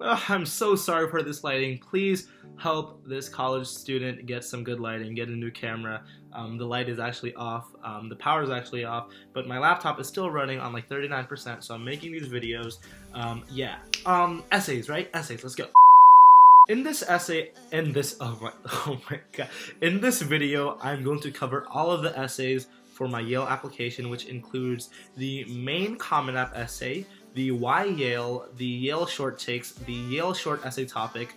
I'm so sorry for this lighting. Please help this college student get some good lighting, get a new camera. The light is actually off, the power is actually off, but my laptop is still running on like 39%, so I'm making these videos. Essays, right? Essays, let's go. In this essay, oh my god. In this video, I'm going to cover all of the essays for my Yale application, which includes the main Common App essay, the Why Yale, the Yale Short Takes, the Yale Short Essay topic,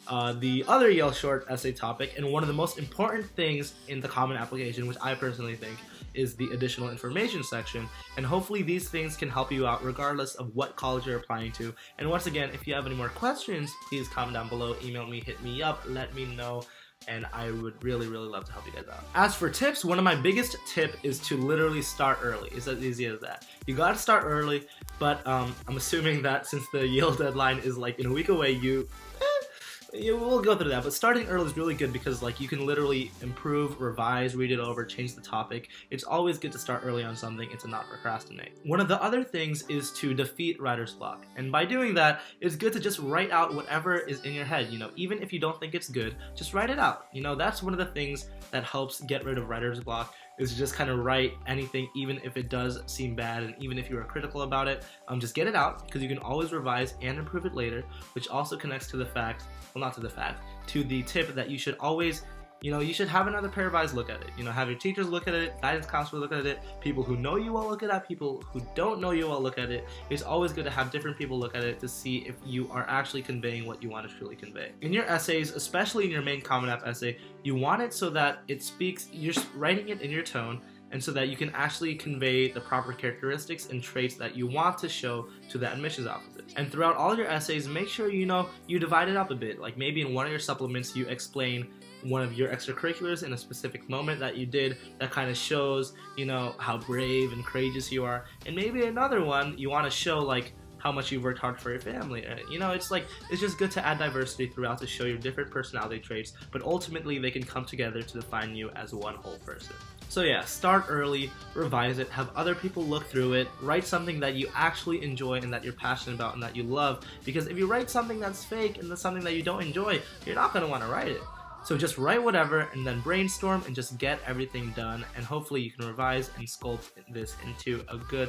the other Yale Short Essay topic, and one of the most important things in the Common Application, which I personally think is the additional information section. And hopefully these things can help you out regardless of what college you're applying to. And once again, if you have any more questions, please comment down below, email me, hit me up, let me know, and I would really love to help you guys out. As for tips, one of my biggest tip is to literally start early. It's as easy as that. You gotta start early, but I'm assuming that since the Yale deadline is like in a week away, we'll go through that, but starting early is really good because like you can literally improve, revise, read it over, change the topic. It's always good to start early on something and to not procrastinate. One of the other things is to defeat writer's block, and by doing that, it's good to just write out whatever is in your head. You know, even if you don't think it's good, just write it out. You know, that's one of the things that helps get rid of writer's block, is to just kind of write anything, even if it does seem bad and even if you are critical about it. Just get it out, because you can always revise and improve it later, which also connects to the fact, well, not to the fact, to the tip that you should always, you should have another pair of eyes look at it. Have your teachers look at it, guidance counselor look at it, people who know you well look at it, people who don't know you well look at it. It's always good to have different people look at it to see if you are actually conveying what you want to truly convey. In your essays, especially in your main Common App essay, you want it so that it speaks, you're writing it in your tone, and so that you can actually convey the proper characteristics and traits that you want to show to the admissions offices. And throughout all your essays, make sure you divide it up a bit. Like maybe in one of your supplements, you explain one of your extracurriculars in a specific moment that you did that kind of shows, how brave and courageous you are. And maybe another one, you want to show like how much you've worked hard for your family. It's just good to add diversity throughout to show your different personality traits, but ultimately they can come together to define you as one whole person. So yeah, start early, revise it, have other people look through it, write something that you actually enjoy and that you're passionate about and that you love, because if you write something that's fake and that's something that you don't enjoy, you're not going to want to write it. So just write whatever and then brainstorm and just get everything done, and hopefully you can revise and sculpt this into a good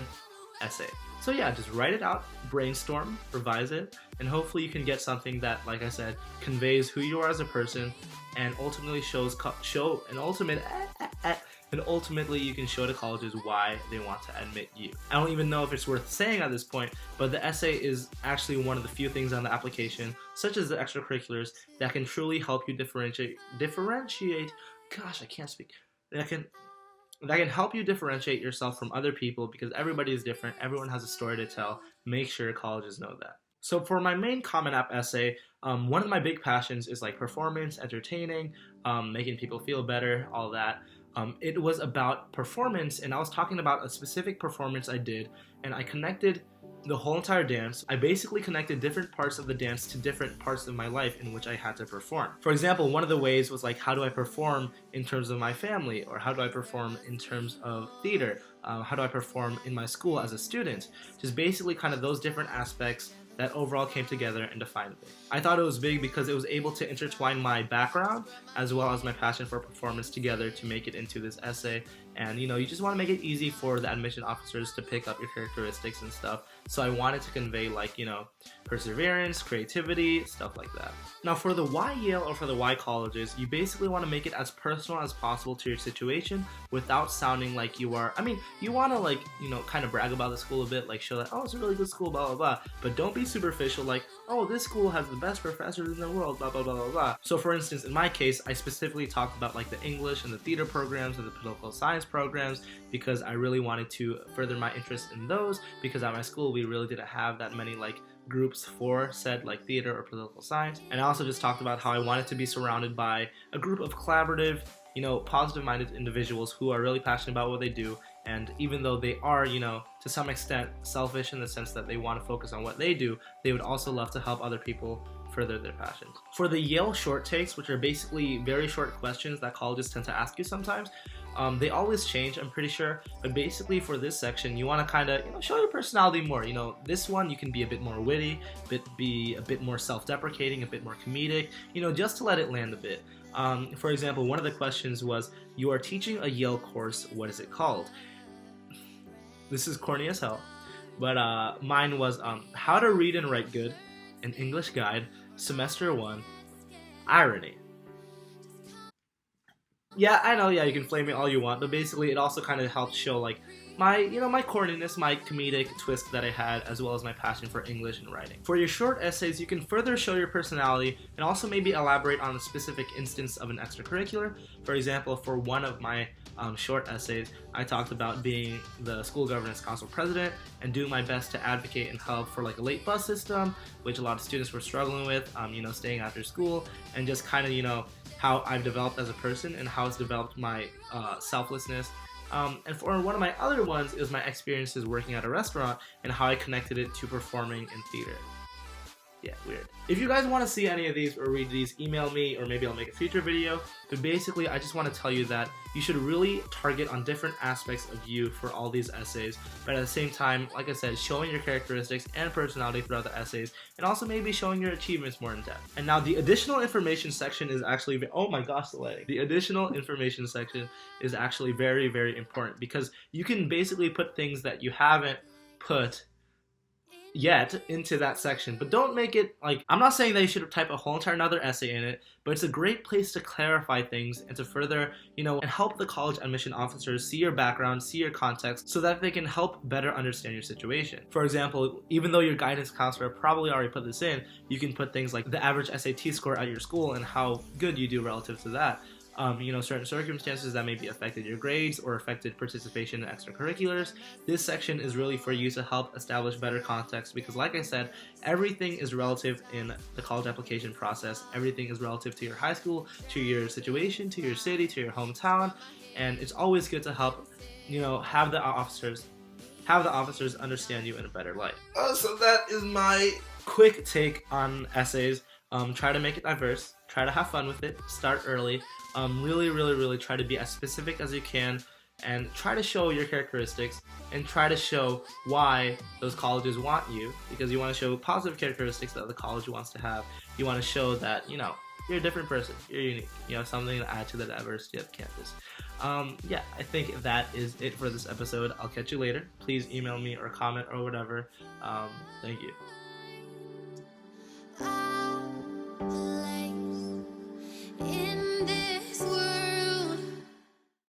essay. So yeah, just write it out, brainstorm, revise it, and hopefully you can get something that, like I said, conveys who you are as a person and ultimately ultimately you can show to colleges why they want to admit you. I don't even know if it's worth saying at this point, but the essay is actually one of the few things on the application, such as the extracurriculars, that can truly help you differentiate, gosh, I can't speak, that can help you differentiate yourself from other people, because everybody is different, everyone has a story to tell. Make sure colleges know that. So for my main Common App essay, one of my big passions is like performance, entertaining, making people feel better, all that. It was about performance, and I was talking about a specific performance I did, and I connected the whole entire dance. I basically connected different parts of the dance to different parts of my life in which I had to perform. For example, one of the ways was like, how do I perform in terms of my family, or how do I perform in terms of theater, how do I perform in my school as a student. Just basically kind of those different aspects that overall came together and defined it. I thought it was big because it was able to intertwine my background as well as my passion for performance together to make it into this essay. And you just want to make it easy for the admission officers to pick up your characteristics and stuff. So I wanted to convey perseverance, creativity, stuff like that. Now for the Why Yale or for the Why colleges, you basically want to make it as personal as possible to your situation without sounding like you are, you want to kind of brag about the school a bit, like show that, oh, it's a really good school, blah, blah, blah. But don't be superficial like, oh, this school has the best professors in the world, blah, blah, blah, blah, blah. So for instance, in my case, I specifically talked about like the English and the theater programs and the political science programs, because I really wanted to further my interest in those, because at my school we really didn't have that many groups for said theater or political science. And I also just talked about how I wanted to be surrounded by a group of collaborative, positive-minded individuals who are really passionate about what they do, and even though they are, to some extent selfish in the sense that they want to focus on what they do, they would also love to help other people further their passions. For the Yale Short Takes, which are basically very short questions that colleges tend to ask you sometimes, They always change, I'm pretty sure, but basically for this section, you want to kind of show your personality more. This one you can be a bit more witty, be a bit more self-deprecating, a bit more comedic, just to let it land a bit. For example, one of the questions was, you are teaching a Yale course, what is it called? This is corny as hell, but mine was How to Read and Write Good, an English Guide, Semester 1, Irony. Yeah, I know, yeah, you can flame me all you want, but basically it also kind of helps show like my corniness, my comedic twist that I had, as well as my passion for English and writing. For your short essays, you can further show your personality and also maybe elaborate on a specific instance of an extracurricular. For example, for one of my short essays, I talked about being the school governance council president and doing my best to advocate and help for like a late bus system, which a lot of students were struggling with, staying after school, and just kind of, how I've developed as a person and how it's developed my selflessness. And for one of my other ones is my experiences working at a restaurant and how I connected it to performing in theater. Yeah, weird. If you guys want to see any of these or read these, email me, or maybe I'll make a future video. But basically, I just want to tell you that you should really target on different aspects of you for all these essays, but at the same time, like I said, showing your characteristics and personality throughout the essays, and also maybe showing your achievements more in depth. And now the additional information section is actually, oh my gosh, the lighting. The additional information section is actually very, very important, because you can basically put things that you haven't put yet into that section, but don't make it like, I'm not saying that you should type a whole entire another essay in it, but it's a great place to clarify things and to further, and help the college admission officers see your background, see your context, so that they can help better understand your situation. For example, even though your guidance counselor probably already put this in, you can put things like the average SAT score at your school and how good you do relative to that. Certain circumstances that maybe affected your grades or affected participation in extracurriculars. This section is really for you to help establish better context, because like I said, everything is relative in the college application process. Everything is relative to your high school, to your situation, to your city, to your hometown, and it's always good to help, have the officers understand you in a better light. So that is my quick take on essays. Try to make it diverse, try to have fun with it, start early, really try to be as specific as you can, and try to show your characteristics, and try to show why those colleges want you, because you want to show positive characteristics that the college wants to have. You want to show that, you're a different person, you're unique, you have something to add to the diversity of the campus. Yeah, I think that is it for this episode. I'll catch you later. Please email me or comment or whatever. Thank you.